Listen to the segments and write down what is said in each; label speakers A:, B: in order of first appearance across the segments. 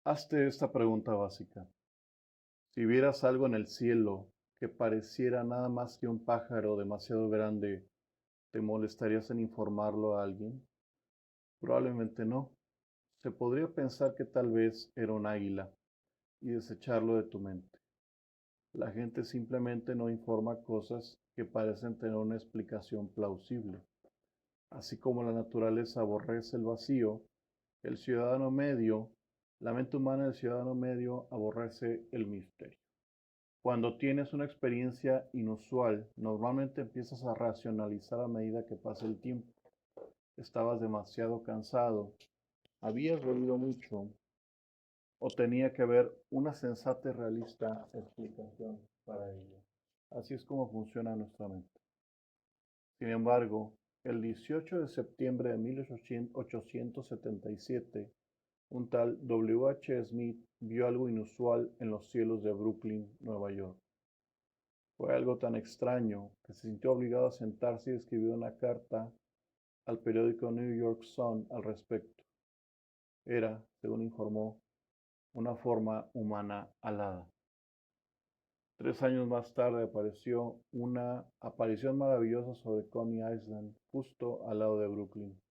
A: Hazte esta pregunta básica. Si vieras algo en el cielo que pareciera nada más que un pájaro demasiado grande, ¿te molestarías en informarlo a alguien? Probablemente no. Se podría pensar que tal vez era un águila y desecharlo de tu mente. La gente simplemente no informa cosas que parecen tener una explicación plausible. Así como la naturaleza aborrece el vacío, el ciudadano medio, la mente humana del ciudadano medio aborrece el misterio. Cuando tienes una experiencia inusual, normalmente empiezas a racionalizar a medida que pasa el tiempo. Estabas demasiado cansado, habías bebido mucho o tenía que haber una sensata y realista explicación para ello. Así es como funciona nuestra mente. Sin embargo, el 18 de septiembre de 1877, un tal W. H. Smith vio algo inusual en los cielos de Brooklyn, Nueva York. Fue algo tan extraño que se sintió obligado a sentarse y escribir una carta al periódico New York Sun al respecto. Era, según informó, una forma humana alada. 3 años más tarde apareció una aparición maravillosa sobre Coney Island, justo al lado de Brooklyn.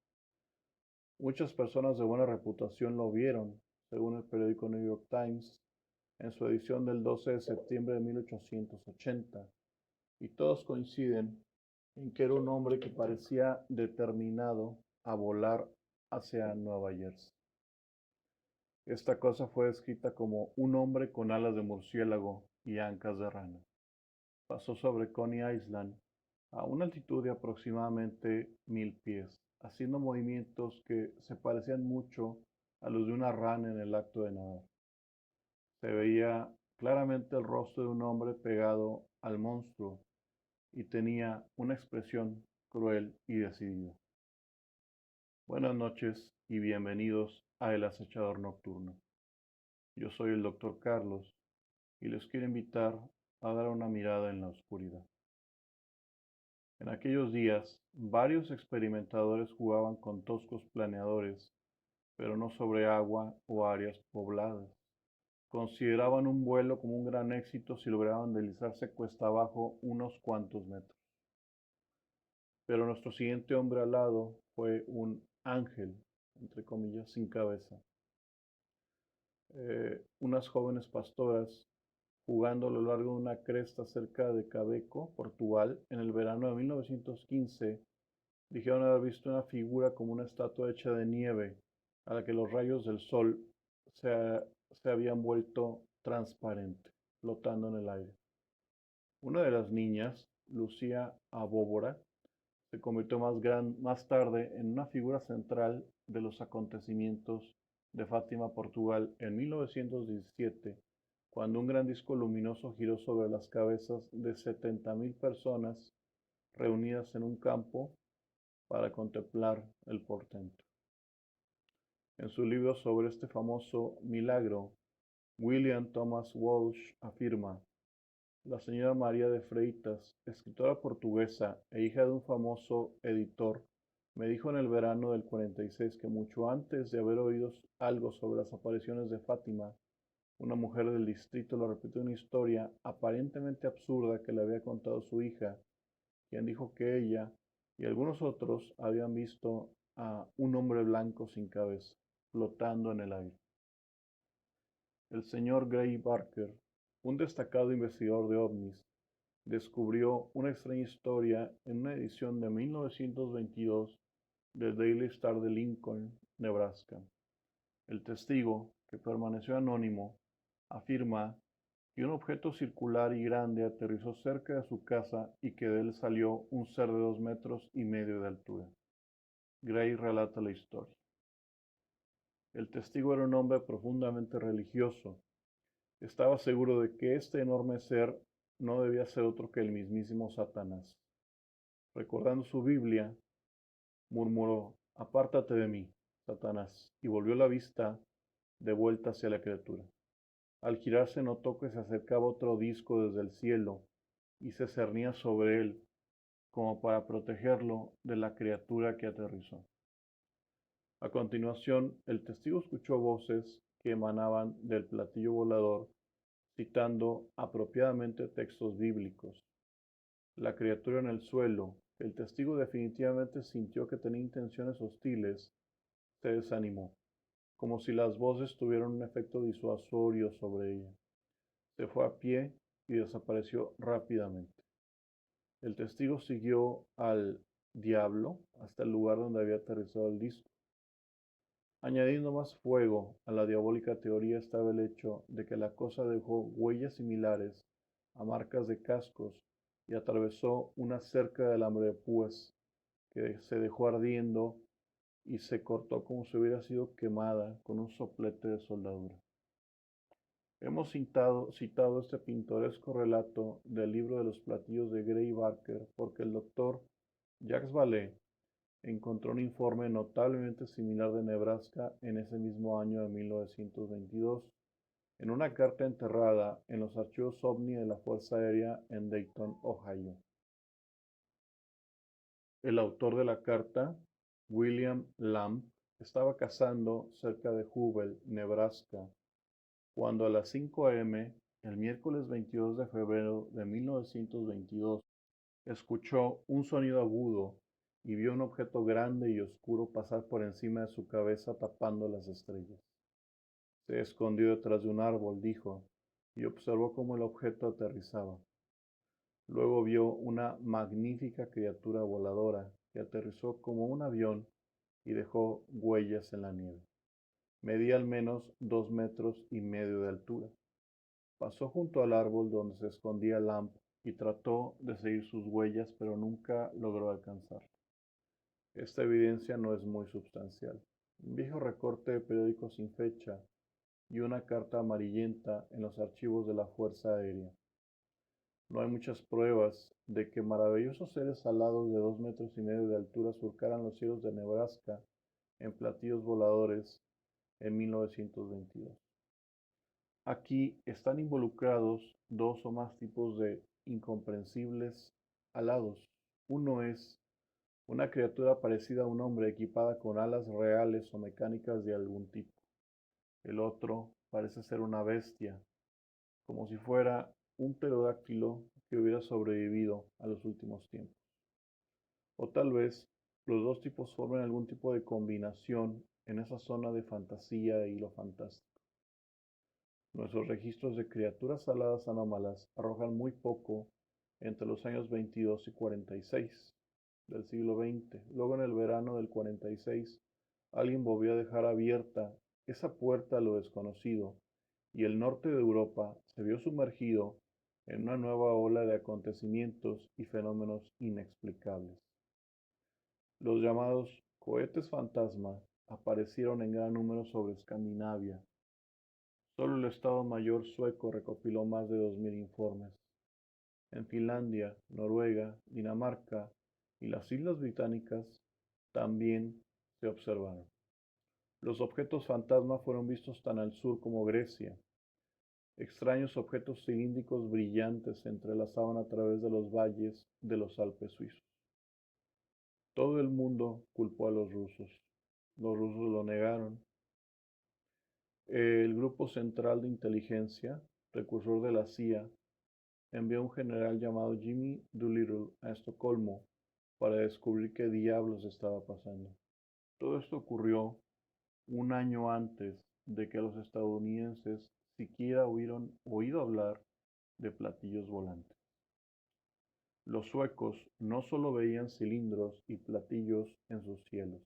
A: Muchas personas de buena reputación lo vieron, según el periódico New York Times, en su edición del 12 de septiembre de 1880, y todos coinciden en que era un hombre que parecía determinado a volar hacia Nueva Jersey. Esta cosa fue descrita como un hombre con alas de murciélago y ancas de rana. Pasó sobre Coney Island a una altitud de aproximadamente 1000 pies, haciendo movimientos que se parecían mucho a los de una rana en el acto de nadar. Se veía claramente el rostro de un hombre pegado al monstruo y tenía una expresión cruel y decidida. Buenas noches y bienvenidos a El Acechador Nocturno. Yo soy el Dr. Carlos y les quiero invitar a dar una mirada en la oscuridad. En aquellos días, varios experimentadores jugaban con toscos planeadores, pero no sobre agua o áreas pobladas. Consideraban un vuelo como un gran éxito si lograban deslizarse cuesta abajo unos cuantos metros. Pero nuestro siguiente hombre alado fue un ángel, entre comillas, sin cabeza. Unas jóvenes pastoras jugando a lo largo de una cresta cerca de Cabeco, Portugal, en el verano de 1915, dijeron haber visto una figura como una estatua hecha de nieve, a la que los rayos del sol se, se habían vuelto transparente, flotando en el aire. Una de las niñas, Lucía Abóbora, se convirtió más tarde en una figura central de los acontecimientos de Fátima, Portugal, en 1917, cuando un gran disco luminoso giró sobre las cabezas de 70.000 personas reunidas en un campo para contemplar el portento. En su libro sobre este famoso milagro, William Thomas Walsh afirma: la señora María de Freitas, escritora portuguesa e hija de un famoso editor, me dijo en el verano del 46 que mucho antes de haber oído algo sobre las apariciones de Fátima, una mujer del distrito le repitió una historia aparentemente absurda que le había contado su hija, quien dijo que ella y algunos otros habían visto a un hombre blanco sin cabeza, flotando en el aire. El señor Gray Barker, un destacado investigador de ovnis, descubrió una extraña historia en una edición de 1922 del Daily Star de Lincoln, Nebraska. El testigo, que permaneció anónimo, afirma que un objeto circular y grande aterrizó cerca de su casa y que de él salió un ser de 2,5 metros de altura. Gray relata la historia. El testigo era un hombre profundamente religioso. Estaba seguro de que este enorme ser no debía ser otro que el mismísimo Satanás. Recordando su Biblia, murmuró: apártate de mí, Satanás, y volvió la vista de vuelta hacia la criatura. Al girarse notó que se acercaba otro disco desde el cielo y se cernía sobre él, como para protegerlo de la criatura que aterrizó. A continuación, el testigo escuchó voces que emanaban del platillo volador, citando apropiadamente textos bíblicos. La criatura en el suelo, que el testigo definitivamente sintió que tenía intenciones hostiles, se desanimó, como si las voces tuvieran un efecto disuasorio sobre ella. Se fue a pie y desapareció rápidamente. El testigo siguió al diablo hasta el lugar donde había aterrizado el disco. Añadiendo más fuego a la diabólica teoría estaba el hecho de que la cosa dejó huellas similares a marcas de cascos y atravesó una cerca de alambre de púas que se dejó ardiendo y se cortó como si hubiera sido quemada con un soplete de soldadura. Hemos citado este pintoresco relato del libro de los platillos de Gray Barker porque el doctor Jacques Vallée encontró un informe notablemente similar de Nebraska en ese mismo año de 1922, en una carta enterrada en los archivos OVNI de la Fuerza Aérea en Dayton, Ohio. El autor de la carta, William Lamb, estaba cazando cerca de Hubble, Nebraska, cuando a las 5 a.m., el miércoles 22 de febrero de 1922, escuchó un sonido agudo y vio un objeto grande y oscuro pasar por encima de su cabeza tapando las estrellas. Se escondió detrás de un árbol, dijo, y observó cómo el objeto aterrizaba. Luego vio una magnífica criatura voladora que aterrizó como un avión y dejó huellas en la nieve. Medía al menos 2,5 metros de altura. Pasó junto al árbol donde se escondía Lamp y trató de seguir sus huellas, pero nunca logró alcanzarlo. Esta evidencia no es muy sustancial. Un viejo recorte de periódico sin fecha y una carta amarillenta en los archivos de la Fuerza Aérea. No hay muchas pruebas de que maravillosos seres alados de 2,5 metros de altura surcaran los cielos de Nebraska en platillos voladores en 1922. Aquí están involucrados dos o más tipos de incomprensibles alados. Uno es una criatura parecida a un hombre equipada con alas reales o mecánicas de algún tipo. El otro parece ser una bestia, como si fuera un pterodáctilo que hubiera sobrevivido a los últimos tiempos. O tal vez los dos tipos formen algún tipo de combinación en esa zona de fantasía y lo fantástico. Nuestros registros de criaturas aladas anómalas arrojan muy poco entre los años 22 y 46 del siglo XX. Luego, en el verano del 46, alguien volvió a dejar abierta esa puerta a lo desconocido y el norte de Europa se vio sumergido en una nueva ola de acontecimientos y fenómenos inexplicables. Los llamados cohetes fantasma aparecieron en gran número sobre Escandinavia. Solo el Estado Mayor sueco recopiló más de 2,000 informes. En Finlandia, Noruega, Dinamarca y las Islas Británicas también se observaron. Los objetos fantasma fueron vistos tan al sur como Grecia. Extraños objetos cilíndricos brillantes se entrelazaban a través de los valles de los Alpes suizos. Todo el mundo culpó a los rusos. Los rusos lo negaron. El Grupo Central de Inteligencia, precursor de la CIA, envió a un general llamado Jimmy Doolittle a Estocolmo para descubrir qué diablos estaba pasando. Todo esto ocurrió un año antes de que los estadounidenses siquiera hubieran oído hablar de platillos volantes. Los suecos no solo veían cilindros y platillos en sus cielos,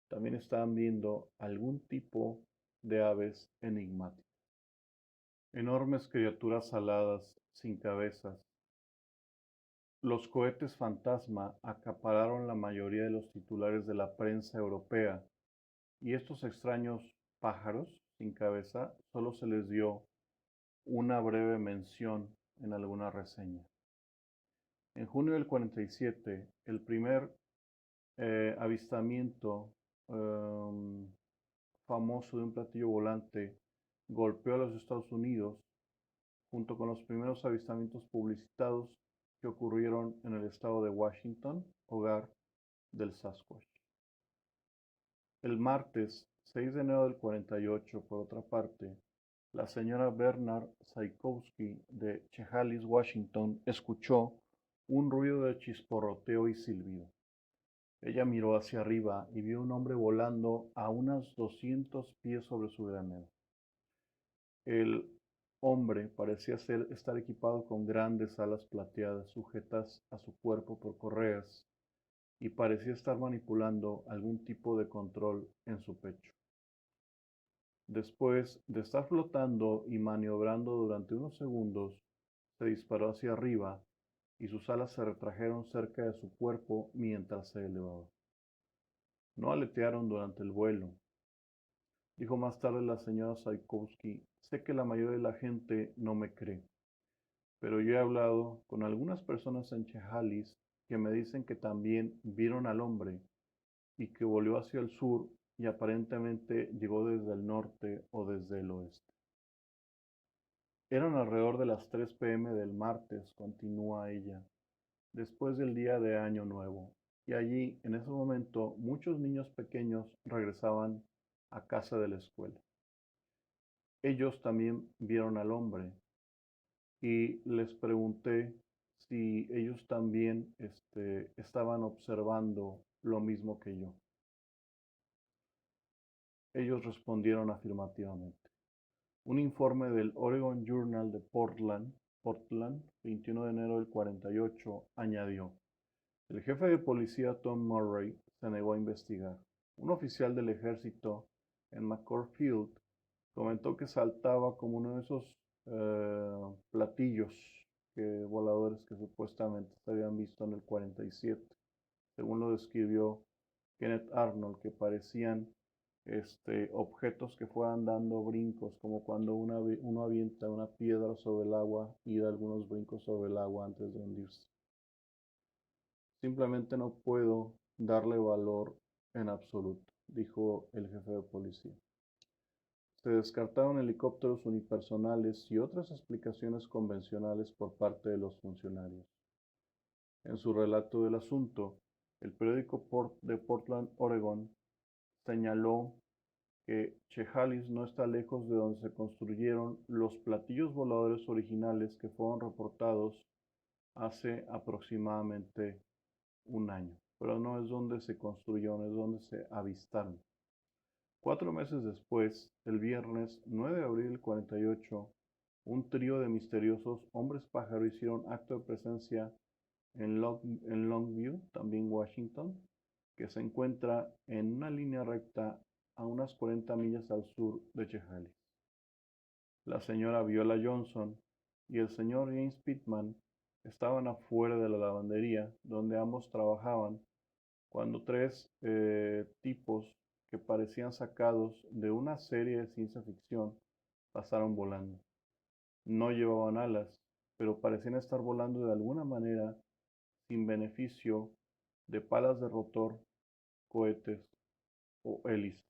A: también estaban viendo algún tipo de aves enigmáticas. Enormes criaturas aladas sin cabezas. Los cohetes fantasma acapararon la mayoría de los titulares de la prensa europea, y estos extraños pájaros sin cabeza solo se les dio una breve mención en alguna reseña. En junio del 47, el primer avistamiento famoso de un platillo volante golpeó a los Estados Unidos junto con los primeros avistamientos publicitados que ocurrieron en el estado de Washington, hogar del Sasquatch. El martes 6 de enero del 48, por otra parte, la señora Bernard Saikowski de Chehalis, Washington, escuchó un ruido de chisporroteo y silbido. Ella miró hacia arriba y vio un hombre volando a unos 200 pies sobre su granero. El hombre parecía estar equipado con grandes alas plateadas sujetas a su cuerpo por correas y parecía estar manipulando algún tipo de control en su pecho. Después de estar flotando y maniobrando durante unos segundos, se disparó hacia arriba y sus alas se retrajeron cerca de su cuerpo mientras se elevaba. No aletearon durante el vuelo. Dijo más tarde la señora Saikowski, sé que la mayoría de la gente no me cree, pero yo he hablado con algunas personas en Chehalis que me dicen que también vieron al hombre y que volvió hacia el sur y aparentemente llegó desde el norte o desde el oeste. Eran alrededor de las 3 p.m. del martes, continúa ella, después del día de Año Nuevo, y allí, en ese momento, muchos niños pequeños regresaban a casa de la escuela. Ellos también vieron al hombre y les pregunté si ellos también estaban observando lo mismo que yo. Ellos respondieron afirmativamente. Un informe del Oregon Journal de Portland, 21 de enero del 48, añadió: el jefe de policía Tom Murray se negó a investigar. Un oficial del ejército en McCord Field comentó que saltaba como uno de esos platillos voladores que supuestamente se habían visto en el 47, según lo describió Kenneth Arnold, que parecían objetos que fueran dando brincos, como cuando uno avienta una piedra sobre el agua y da algunos brincos sobre el agua antes de hundirse. Simplemente no puedo darle valor en absoluto, dijo el jefe de policía. Se descartaron helicópteros unipersonales y otras explicaciones convencionales por parte de los funcionarios. En su relato del asunto, el periódico de Portland, Oregon, señaló que Chehalis no está lejos de donde se construyeron los platillos voladores originales que fueron reportados hace aproximadamente un año, pero no es donde se construyeron, es donde se avistaron. 4 meses después, el viernes 9 de abril del 48, un trío de misteriosos hombres pájaro hicieron acto de presencia en Longview, también Washington, que se encuentra en una línea recta a unas 40 millas al sur de Chehalis. La señora Viola Johnson y el señor James Pittman estaban afuera de la lavandería donde ambos trabajaban cuando 3 tipos que parecían sacados de una serie de ciencia ficción pasaron volando. No llevaban alas, pero parecían estar volando de alguna manera sin beneficio de palas de rotor, cohetes o hélices.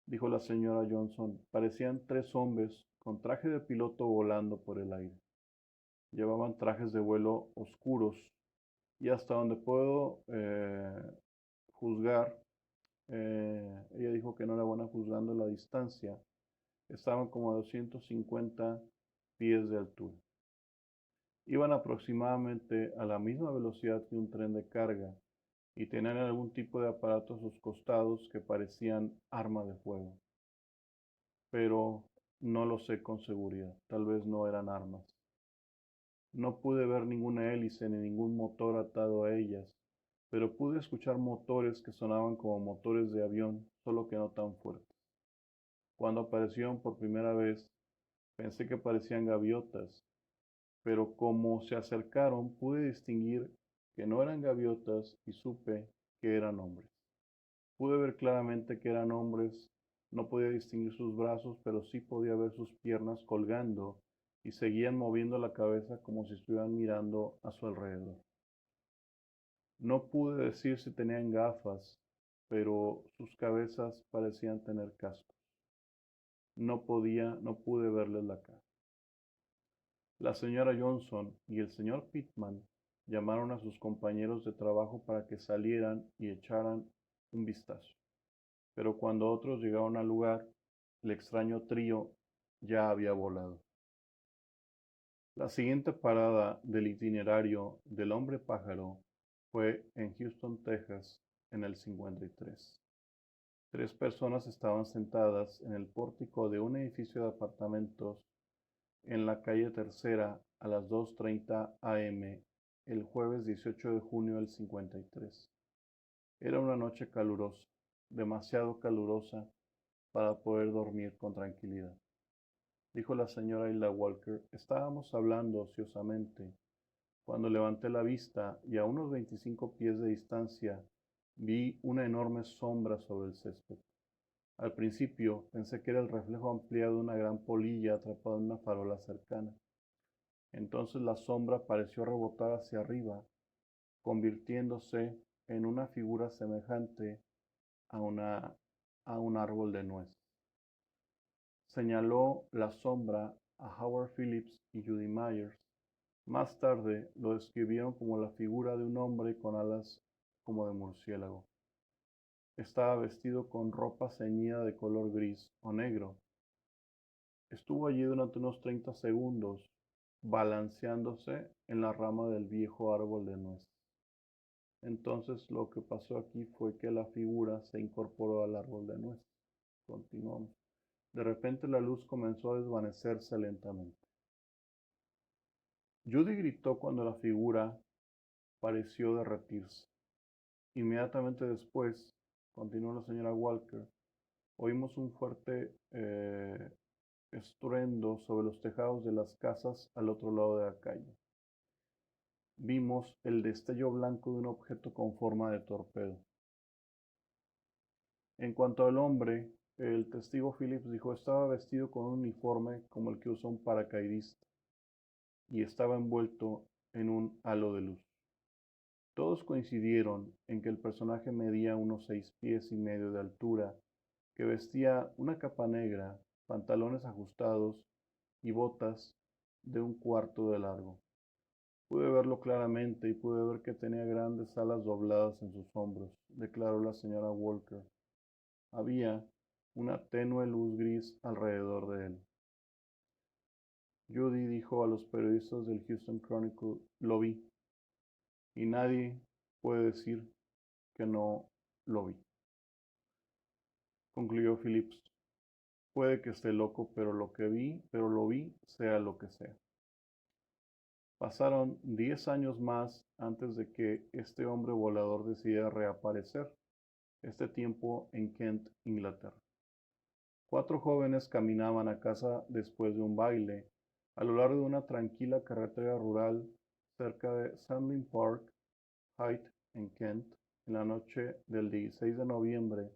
A: Dijo la señora Johnson, parecían 3 hombres con traje de piloto volando por el aire. Llevaban trajes de vuelo oscuros y hasta donde puedo juzgar, ella dijo que no era buena juzgando la distancia, estaban como a 250 pies de altura. Iban aproximadamente a la misma velocidad que un tren de carga y tenían algún tipo de aparato a sus costados que parecían arma de fuego. Pero no lo sé con seguridad, tal vez no eran armas. No pude ver ninguna hélice ni ningún motor atado a ellas, pero pude escuchar motores que sonaban como motores de avión, solo que no tan fuertes. Cuando aparecieron por primera vez, pensé que parecían gaviotas, pero como se acercaron pude distinguir que no eran gaviotas y supe que eran hombres. Pude ver claramente que eran hombres, no podía distinguir sus brazos, pero sí podía ver sus piernas colgando y seguían moviendo la cabeza como si estuvieran mirando a su alrededor. No pude decir si tenían gafas, pero sus cabezas parecían tener cascos. No pude verles la cara. La señora Johnson y el señor Pittman llamaron a sus compañeros de trabajo para que salieran y echaran un vistazo. pero cuando otros llegaron al lugar, el extraño trío ya había volado. La siguiente parada del itinerario del hombre pájaro fue en Houston, Texas, en el 53. Tres personas estaban sentadas en el pórtico de un edificio de apartamentos en la calle Tercera a las 2:30 am el jueves 18 de junio del 53. Era una noche calurosa, demasiado calurosa para poder dormir con tranquilidad. Dijo la señora Hilda Walker. Estábamos hablando ociosamente cuando levanté la vista y a unos 25 pies de distancia vi una enorme sombra sobre el césped. Al principio pensé que era el reflejo ampliado de una gran polilla atrapada en una farola cercana. Entonces la sombra pareció rebotar hacia arriba, convirtiéndose en una figura semejante a un árbol de nuez. Señaló la sombra a Howard Phillips y Judy Myers. Más tarde lo describieron como la figura de un hombre con alas como de murciélago. Estaba vestido con ropa ceñida de color gris o negro. Estuvo allí durante unos 30 segundos, balanceándose en la rama del viejo árbol de nuez. Entonces lo que pasó aquí fue que la figura se incorporó al árbol de nuez. Continuamos. De repente la luz comenzó a desvanecerse lentamente. Judy gritó cuando la figura pareció derretirse. Inmediatamente después, continuó la señora Walker, oímos un fuerte estruendo sobre los tejados de las casas al otro lado de la calle. Vimos el destello blanco de un objeto con forma de torpedo. En cuanto al hombre, el testigo Phillips dijo estaba vestido con un uniforme como el que usa un paracaidista y estaba envuelto en un halo de luz. Todos coincidieron en que el personaje medía unos 6 pies y medio de altura, que vestía una capa negra, pantalones ajustados y botas de 1/4 de largo. Pude verlo claramente y pude ver que tenía grandes alas dobladas en sus hombros, declaró la señora Walker. Había una tenue luz gris alrededor de él. Judy dijo a los periodistas del Houston Chronicle, lo vi, y nadie puede decir que no lo vi. Concluyó Phillips. Puede que esté loco, pero lo vi, sea lo que sea. Pasaron 10 años más antes de que este hombre volador decidiera reaparecer, este tiempo en Kent, Inglaterra. 4 jóvenes caminaban a casa después de un baile, a lo largo de una tranquila carretera rural cerca de Sandling Park, Hythe, en Kent, en la noche del 16 de noviembre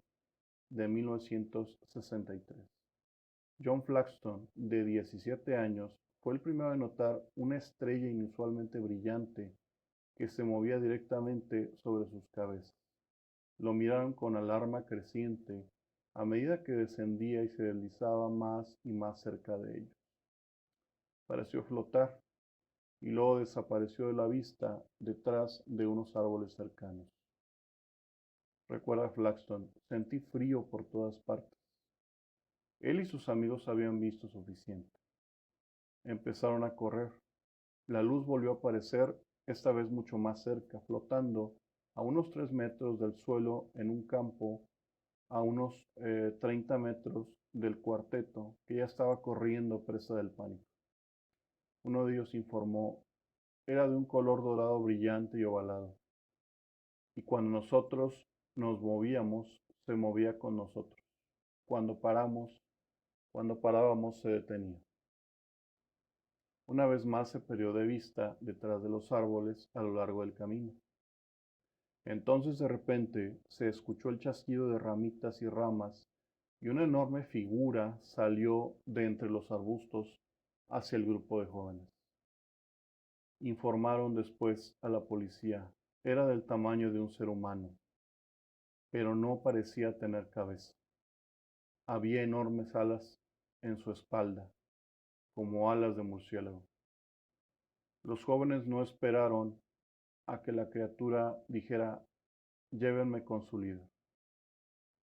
A: de 1963. John Flaxton, de 17 años, fue el primero en notar una estrella inusualmente brillante que se movía directamente sobre sus cabezas. Lo miraron con alarma creciente a medida que descendía y se deslizaba más y más cerca de ellos. Pareció flotar y luego desapareció de la vista detrás de unos árboles cercanos. Recuerda Flaxton, sentí frío por todas partes. Él y sus amigos habían visto suficiente. Empezaron a correr. La luz volvió a aparecer, esta vez mucho más cerca, flotando a unos 3 metros del suelo en un campo, a unos 30 metros del cuarteto, que ya estaba corriendo presa del pánico. Uno de ellos informó, era de un color dorado brillante y ovalado, y cuando nosotros nos movíamos, se movía con nosotros. Cuando parábamos, se detenía. Una vez más se perdió de vista detrás de los árboles a lo largo del camino. Entonces de repente se escuchó el chasquido de ramitas y ramas y una enorme figura salió de entre los arbustos hacia el grupo de jóvenes. Informaron después a la policía. Era del tamaño de un ser humano, pero no parecía tener cabeza. Había enormes alas en su espalda, como alas de murciélago. Los jóvenes no esperaron a que la criatura dijera, llévenme con su líder.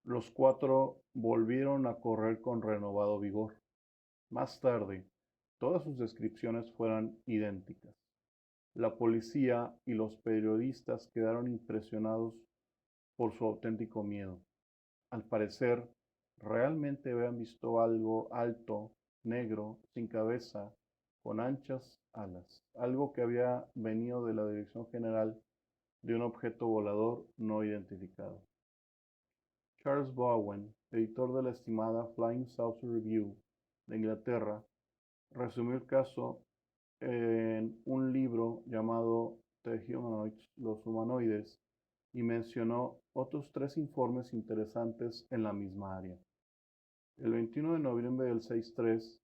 A: Los cuatro volvieron a correr con renovado vigor. Más tarde, todas sus descripciones fueron idénticas. La policía y los periodistas quedaron impresionados por su auténtico miedo. Al parecer, realmente habían visto algo alto, negro, sin cabeza, con anchas alas, algo que había venido de la dirección general de un objeto volador no identificado. Charles Bowen, editor de la estimada Flying Saucer Review de Inglaterra, resumió el caso en un libro llamado The Humanoids, los humanoides, y mencionó otros tres informes interesantes en la misma área. El 21 de noviembre del 63,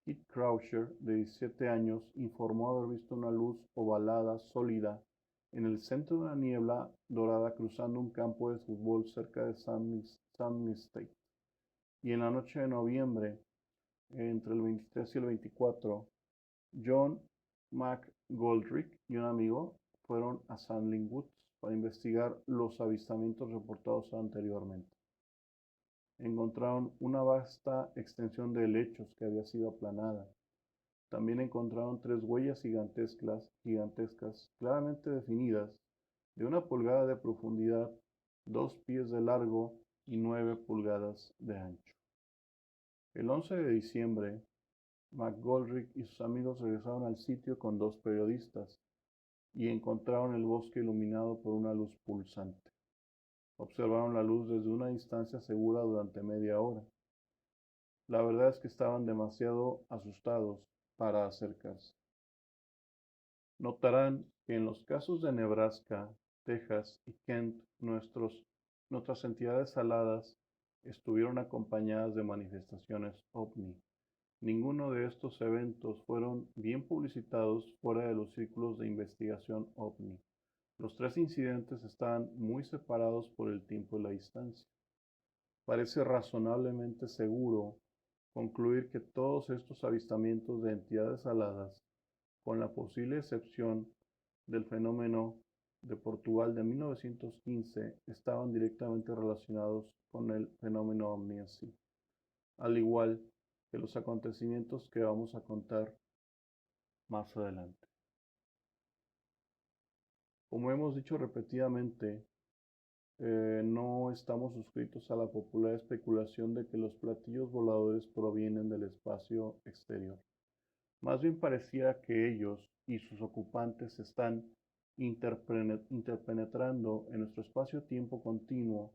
A: Kit Croucher, de 17 años, informó haber visto una luz ovalada sólida en el centro de una niebla dorada cruzando un campo de fútbol cerca de San State. Y en la noche de noviembre, entre el 23 y el 24, John McGoldrick y un amigo fueron a Sandling Woods para investigar los avistamientos reportados anteriormente. Encontraron una vasta extensión de helechos que había sido aplanada. También encontraron tres huellas gigantescas, claramente definidas, de 1 pulgada de profundidad, 2 pies de largo y 9 pulgadas de ancho. El 11 de diciembre, McGoldrick y sus amigos regresaron al sitio con 2 periodistas y encontraron el bosque iluminado por una luz pulsante. Observaron la luz desde una distancia segura durante media hora. La verdad es que estaban demasiado asustados para acercarse. Notarán que en los casos de Nebraska, Texas y Kent, nuestras entidades aladas estuvieron acompañadas de manifestaciones ovni. Ninguno de estos eventos fueron bien publicitados fuera de los círculos de investigación ovni. Los tres incidentes estaban muy separados por el tiempo y la distancia. Parece razonablemente seguro concluir que todos estos avistamientos de entidades aladas, con la posible excepción del fenómeno de Portugal de 1915, estaban directamente relacionados con el fenómeno ovni en sí, al igual que los acontecimientos que vamos a contar más adelante. Como hemos dicho repetidamente, no estamos suscritos a la popular especulación de que los platillos voladores provienen del espacio exterior. Más bien pareciera que ellos y sus ocupantes están interpenetrando en nuestro espacio-tiempo continuo,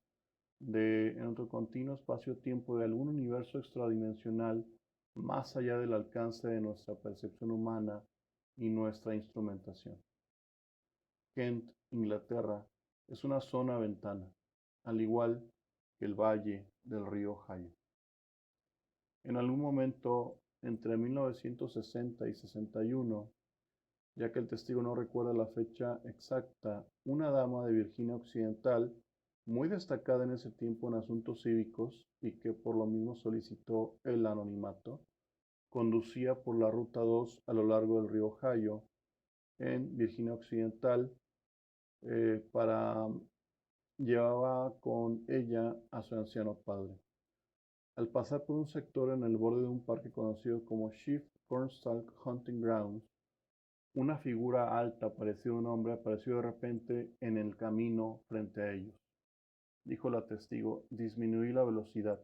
A: en nuestro continuo espacio-tiempo de algún universo extradimensional más allá del alcance de nuestra percepción humana y nuestra instrumentación. Kent, Inglaterra, es una zona ventana, al igual que el valle del río Ohio. En algún momento entre 1960 y 61, ya que el testigo no recuerda la fecha exacta, una dama de Virginia Occidental, muy destacada en ese tiempo en asuntos cívicos y que por lo mismo solicitó el anonimato, conducía por la Ruta 2 a lo largo del río Ohio en Virginia Occidental llevaba con ella a su anciano padre. Al pasar por un sector en el borde de un parque conocido como Chief Cornstalk Hunting Grounds, una figura alta, parecida a un hombre, apareció de repente en el camino frente a ellos. Dijo la testigo: disminuí la velocidad,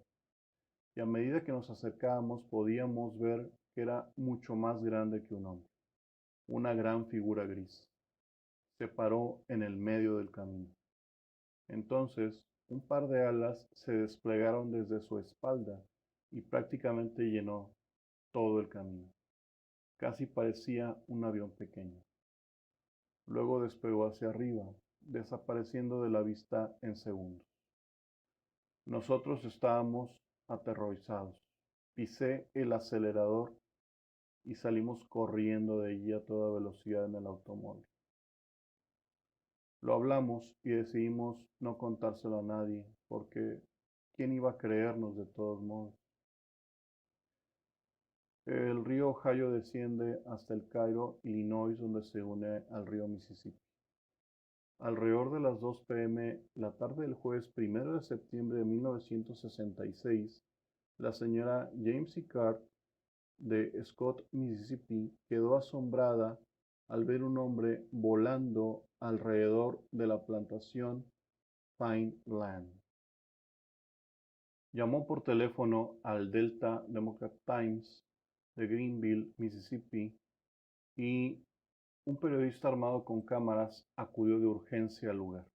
A: y a medida que nos acercábamos podíamos ver que era mucho más grande que un hombre, una gran figura gris. Se paró en el medio del camino. Entonces, un par de alas se desplegaron desde su espalda y prácticamente llenó todo el camino. Casi parecía un avión pequeño. Luego despegó hacia arriba, desapareciendo de la vista en segundos. Nosotros estábamos aterrorizados. Pisé el acelerador y salimos corriendo de allí a toda velocidad en el automóvil. Lo hablamos y decidimos no contárselo a nadie, porque ¿quién iba a creernos de todos modos? El río Ohio desciende hasta el Cairo, Illinois, donde se une al río Mississippi. Alrededor de las 2 p.m. la tarde del jueves 1 de septiembre de 1966, la señora James E. Card de Scott, Mississippi, quedó asombrada al ver un hombre volando alrededor de la plantación Pine Land. Llamó por teléfono al Delta Democrat Times de Greenville, Mississippi, y un periodista armado con cámaras acudió de urgencia al lugar.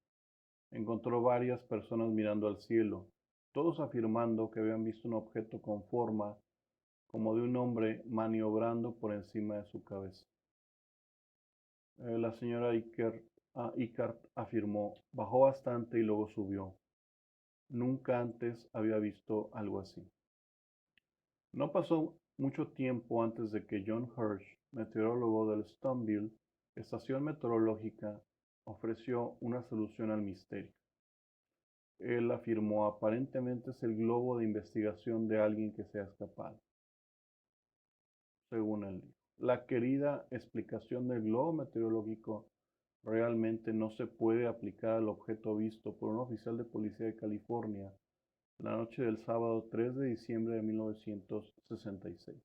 A: Encontró varias personas mirando al cielo, todos afirmando que habían visto un objeto con forma como de un hombre maniobrando por encima de su cabeza. La señora Icart afirmó, bajó bastante y luego subió. Nunca antes había visto algo así. No pasó mucho tiempo antes de que John Hersh, meteorólogo del Stoneville Estación Meteorológica, ofreció una solución al misterio. Él afirmó, aparentemente es el globo de investigación de alguien que se ha escapado. Según él dijo, la querida explicación del globo meteorológico realmente no se puede aplicar al objeto visto por un oficial de policía de California la noche del sábado 3 de diciembre de 1966.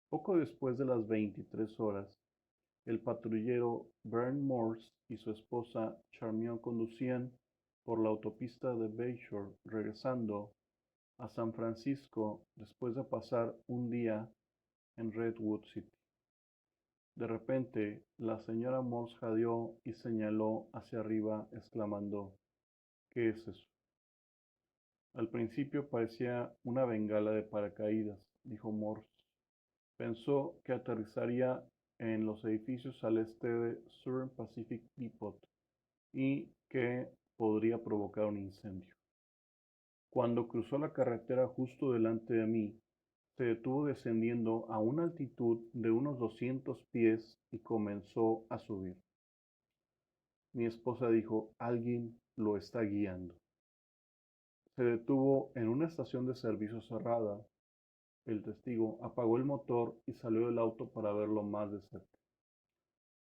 A: Poco después de las 23 horas, el patrullero Vern Morse y su esposa Charmion conducían por la autopista de Bayshore regresando a San Francisco después de pasar un día en Redwood City. De repente, la señora Morse jadeó y señaló hacia arriba, exclamando, ¿qué es eso? Al principio parecía una bengala de paracaídas, dijo Morse. Pensó que aterrizaría en los edificios al este de Southern Pacific Depot y que podría provocar un incendio. Cuando cruzó la carretera justo delante de mí, se detuvo descendiendo a una altitud de unos 200 pies y comenzó a subir. Mi esposa dijo, alguien lo está guiando. Se detuvo en una estación de servicio cerrada. El testigo apagó el motor y salió del auto para verlo más de cerca.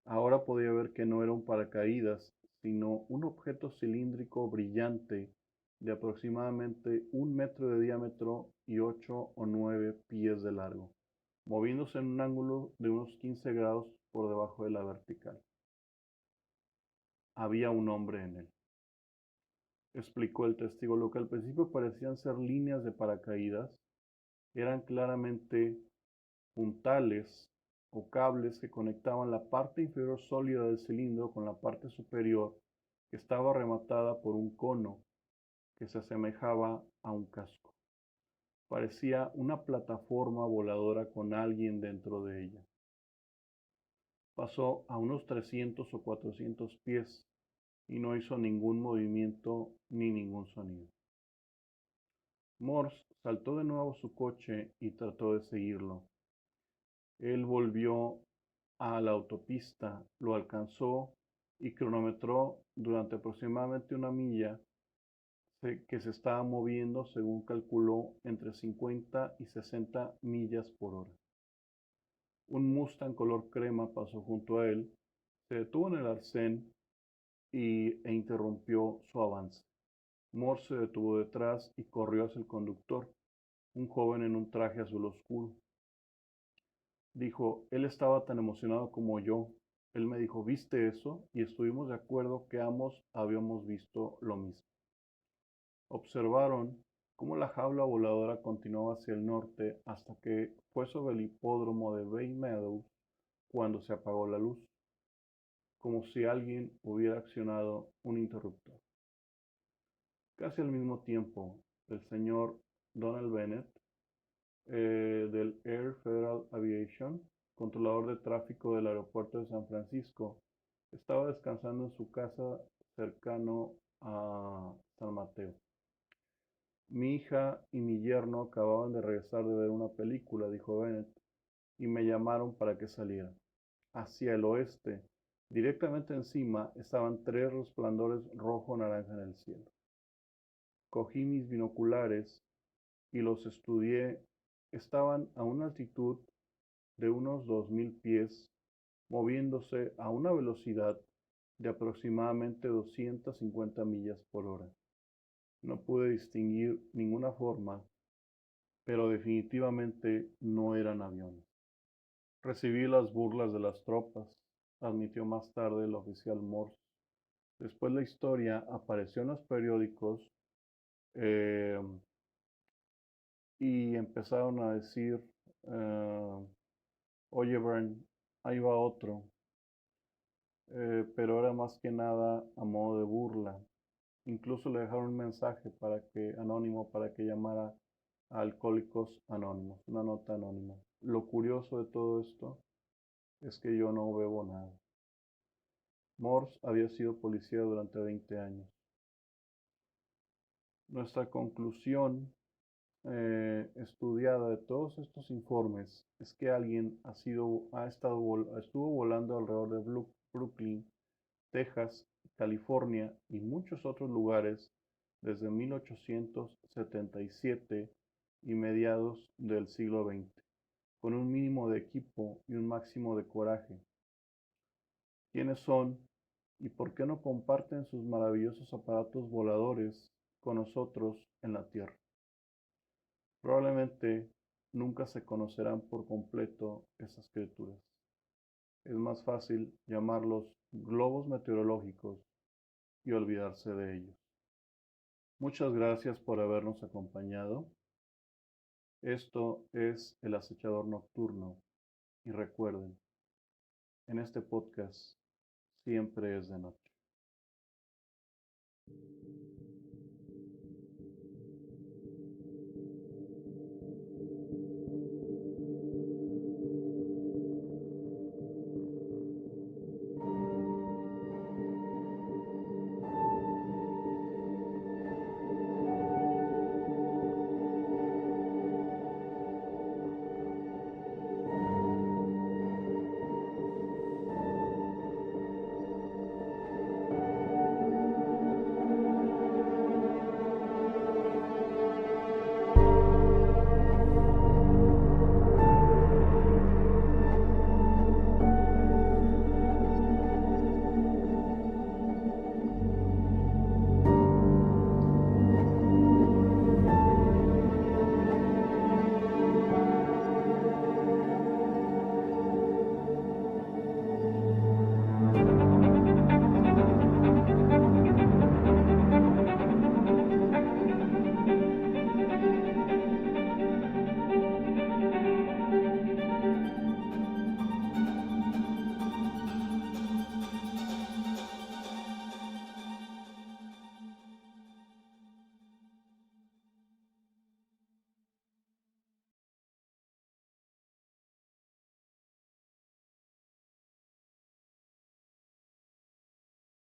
A: Ahora podía ver que no era un paracaídas, sino un objeto cilíndrico brillante de aproximadamente 1 metro de diámetro y 8 o 9 pies de largo, moviéndose en un ángulo de unos 15 grados por debajo de la vertical. Había un hombre en él, explicó el testigo. Lo que al principio parecían ser líneas de paracaídas eran claramente puntales o cables que conectaban la parte inferior sólida del cilindro con la parte superior, que estaba rematada por un cono que se asemejaba a un casco. Parecía una plataforma voladora con alguien dentro de ella. Pasó a unos 300 o 400 pies y no hizo ningún movimiento ni ningún sonido. Morse saltó de nuevo a su coche y trató de seguirlo. Él volvió a la autopista, lo alcanzó y cronometró durante aproximadamente una milla que se estaba moviendo, según calculó, entre 50 y 60 millas por hora. Un Mustang color crema pasó junto a él, se detuvo en el arcén e interrumpió su avance. Morse se detuvo detrás y corrió hacia el conductor, un joven en un traje azul oscuro. Dijo, él estaba tan emocionado como yo. Él me dijo, ¿viste eso? Y estuvimos de acuerdo que ambos habíamos visto lo mismo. Observaron cómo la jaula voladora continuaba hacia el norte hasta que fue sobre el hipódromo de Bay Meadows cuando se apagó la luz, como si alguien hubiera accionado un interruptor. Casi al mismo tiempo, el señor Donald Bennett, del Air Federal Aviation, controlador de tráfico del aeropuerto de San Francisco, estaba descansando en su casa cercano a San Mateo. Mi hija y mi yerno acababan de regresar de ver una película, dijo Bennett, y me llamaron para que saliera. Hacia el oeste, directamente encima, estaban 3 resplandores rojo-naranja en el cielo. Cogí mis binoculares y los estudié. Estaban a una altitud de unos 2000 pies, moviéndose a una velocidad de aproximadamente 250 millas por hora. No pude distinguir ninguna forma, pero definitivamente no eran aviones. Recibí las burlas de las tropas, admitió más tarde el oficial Morse. Después la historia apareció en los periódicos eh, y empezaron a decir, oye Bern, ahí va otro. Pero era más que nada a modo de burla. Incluso le dejaron un mensaje anónimo para que llamara a Alcohólicos Anónimos, una nota anónima. Lo curioso de todo esto es que yo no bebo nada. Morse había sido policía durante 20 años. Nuestra conclusión estudiada de todos estos informes es que alguien estuvo volando alrededor de Brooklyn, Texas, California y muchos otros lugares desde 1877 y mediados del siglo XX, con un mínimo de equipo y un máximo de coraje. ¿Quiénes son y por qué no comparten sus maravillosos aparatos voladores con nosotros en la Tierra? Probablemente nunca se conocerán por completo esas criaturas. Es más fácil llamarlos globos meteorológicos y olvidarse de ellos. Muchas gracias por habernos acompañado. Esto es El Acechador Nocturno y recuerden, en este podcast siempre es de noche.